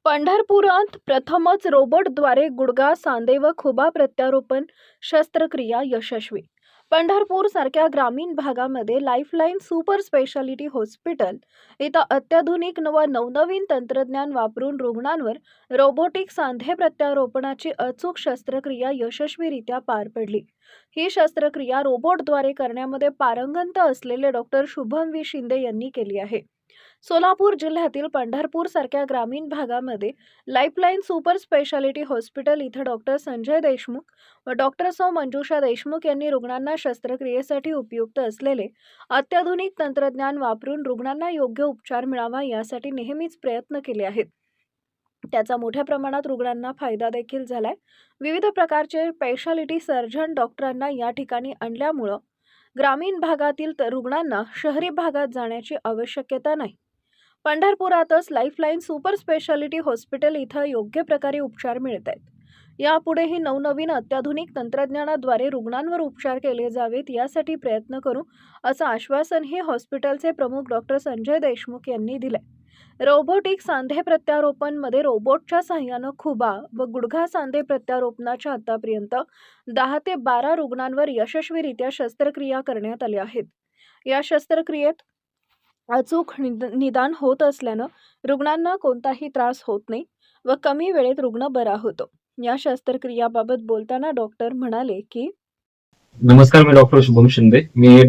पंढरपुरात प्रथमच रोबोटद्वारे गुडघा, सांधे व खुबा प्रत्यारोपण शस्त्रक्रिया यशस्वी. पंढरपूर सारख्या ग्रामीण भागामध्ये लाईफलाईन सुपर स्पेशालिटी हॉस्पिटल इथं अत्याधुनिक व नवनवीन तंत्रज्ञान वापरून रुग्णांवर रोबोटिक सांधे प्रत्यारोपणाची अचूक शस्त्रक्रिया यशस्वीरित्या पार पडली. ही शस्त्रक्रिया रोबोटद्वारे करण्यामध्ये पारंगत असलेले डॉक्टर शुभम व्ही शिंदे यांनी केली आहे. सोलापूर जिल्ह्यातील पंढरपूर सारख्या ग्रामीण भागामध्ये लाईफलाईन सुपर स्पेशालिटी हॉस्पिटल इथं डॉक्टर संजय देशमुख व डॉक्टर सौ मंजुषा देशमुख यांनी रुग्णांना शस्त्रक्रियेसाठी उपयुक्त असलेले अत्याधुनिक तंत्रज्ञान वापरून रुग्णांना योग्य उपचार मिळावा यासाठी नेहमीच प्रयत्न केले आहेत. त्याचा मोठ्या प्रमाणात रुग्णांना फायदा देखील झालाय. विविध प्रकारचे स्पेशालिटी सर्जन डॉक्टरांना या ठिकाणी आणल्यामुळे ग्रामीण भागातील रुग्णांना शहरी भागात जाण्याची आवश्यकता नाही. पंढरपुरातच लाईफलाईन सुपर स्पेशालिटी हॉस्पिटल इथं योग्य प्रकारे उपचार मिळत आहेत. यापुढेही नवनवीन अत्याधुनिक तंत्रज्ञानाद्वारे रुग्णांवर उपचार केले जावेत यासाठी प्रयत्न करू असं आश्वासन हे हॉस्पिटलचे प्रमुख डॉक्टर संजय देशमुख यांनी दिले. रोबोटिक सांधे प्रत्यारोपण मध्ये रोबोटच्या सहाय्यानं खुबा व गुडघा सांधे प्रत्यारोपणाच्या आतापर्यंत 10 ते 12 रुग्णांवर यशस्वीरित्या शस्त्रक्रिया करण्यात आल्या आहेत. या शस्त्रक्रियेत अचूक निदान होत असल्यानं रुग्णांना कोणताही त्रास होत नाही व कमी वेळेत रुग्ण बरा होतो. या शस्त्रक्रियाबाबत बोलताना डॉक्टर म्हणाले की नमस्कार, मी डॉक्टर शुभम शिंदे. मी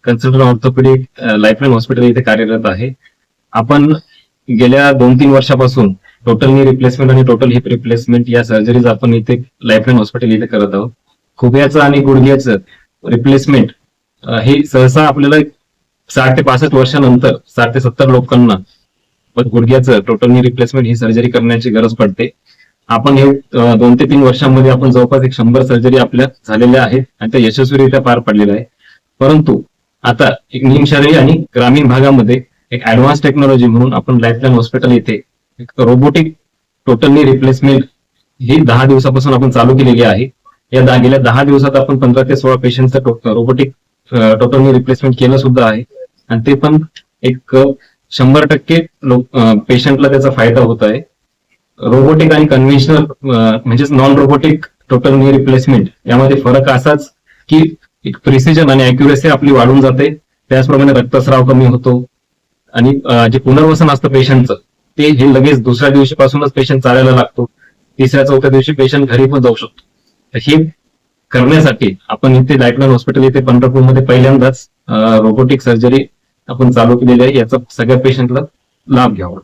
कन्सल्टंट ऑर्थोपेडिक लाईफलाईन हॉस्पिटल इथे कार्यरत आहे. आपण गेल्या 2-3 वर्षापासून टोटल नी रिप्लेसमेंट आणि टोटल हिप रिप्लेसमेंट या सर्जरीज आपण इथे लाईफलाईन हॉस्पिटल इथे करत आहोत. खुब्याचं आणि गुडघ्याचं रिप्लेसमेंट हे सहसा आपल्याला 60 ते 65 वर्षानंतर 60 ते 70 लोकांना गुडघ्याचं टोटल नी रिप्लेसमेंट ही सर्जरी करण्याची गरज पडते. आपण हे 2 ते 3 वर्षांमध्ये आपण जवळपास 100 सर्जरी आपल्या झालेल्या आहेत आणि त्या यशस्वीरित्या पार पडलेल्या आहे. परंतु आता एक निमशहरी आणि ग्रामीण भागामध्ये एक ऍडव्हान्स टेक्नॉलॉजी म्हणून आपण लाईफलाईन हॉस्पिटल इथे एक रोबोटिक टोटल नी रिप्लेसमेंट ही 10 दिवसापासून आपण चालू केलेली आहे. या गेल्या 10 दिवसात आपण 15 ते 16 पेशंटचं रोबोटिक टोटल नी रिप्लेसमेंट केलं सुद्धा आहे आणि ते पण एक 100% पेशंटला त्याचा फायदा होत आहे. रोबोटिक आणि कन्व्हेन्शनल म्हणजेच non robotic total knee replacement यामध्ये फरक असाच की एक प्रिसिजन आणि अॅक्युरेसी आपली वाढून जाते. त्याचप्रमाणे रक्तस्राव कमी होतो आणि जे पुनर्वसन असतं पेशंटचं ते हे लगेच दुसऱ्या दिवशीपासूनच पेशंट चालायला लागतो. 3-4 दिवशी पेशंट घरी पण जाऊ शकतो. तर हे करण्यासाठी आपण इथे लाईफलाईन हॉस्पिटल इथे पंढरपूरमध्ये पहिल्यांदाच रोबोटिक सर्जरी आपण चालू केलेली आहे. याचा सगळ्या पेशंटला लाभ घ्यावा.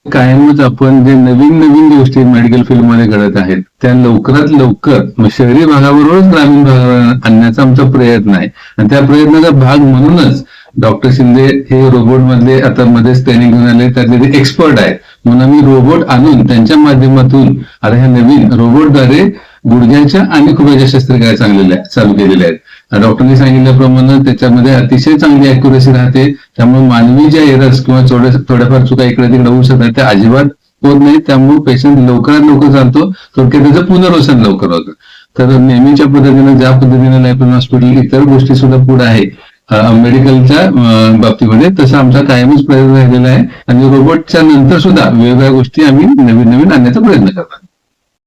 कायमच आपण जे नवीन गोष्टी मेडिकल फील्डमध्ये घडत आहेत त्या लवकरात लवकर शहरी भागाबरोबरच ग्रामीण भागावर आणण्याचा आमचा प्रयत्न आहे आणि त्या प्रयत्नाचा भाग म्हणूनच डॉक्टर शिंदे हे रोबोट मधले आता मध्येच ट्रेनिंग घेऊन आले, त्यातले ते एक्सपर्ट आहेत म्हणून आम्ही रोबोट आणून त्यांच्या माध्यमातून आता ह्या नवीन रोबोटद्वारे गुडघ्याच्या आणि खुब्याच्या शस्त्रक्रिया चालू केलेल्या आहेत. डॉक्टरने सांगितल्याप्रमाणे त्याच्यामध्ये अतिशय चांगली अॅक्युरेसी राहते. त्यामुळे मानवी ज्या एरर्स किंवा थोड्याफार चुका इकडे तिकडे होऊ शकतात त्या अजिबात होत नाही. त्यामुळे पेशंट लवकरात लवकर जातो, थोडक्यात त्याचं पुनर्वसन लवकर होतं. तर नेहमीच्या पद्धतीने ज्या पद्धतीने लाईफलाईन हॉस्पिटल इतर गोष्टी सुद्धा पुढे आहे मेडिकलच्या बाबतीमध्ये, तसं आमचा कायमच प्रयत्न राहिलेला आहे आणि रोबोटच्या नंतर सुद्धा वेगवेगळ्या गोष्टी आम्ही नवीन आणण्याचा प्रयत्न करतो.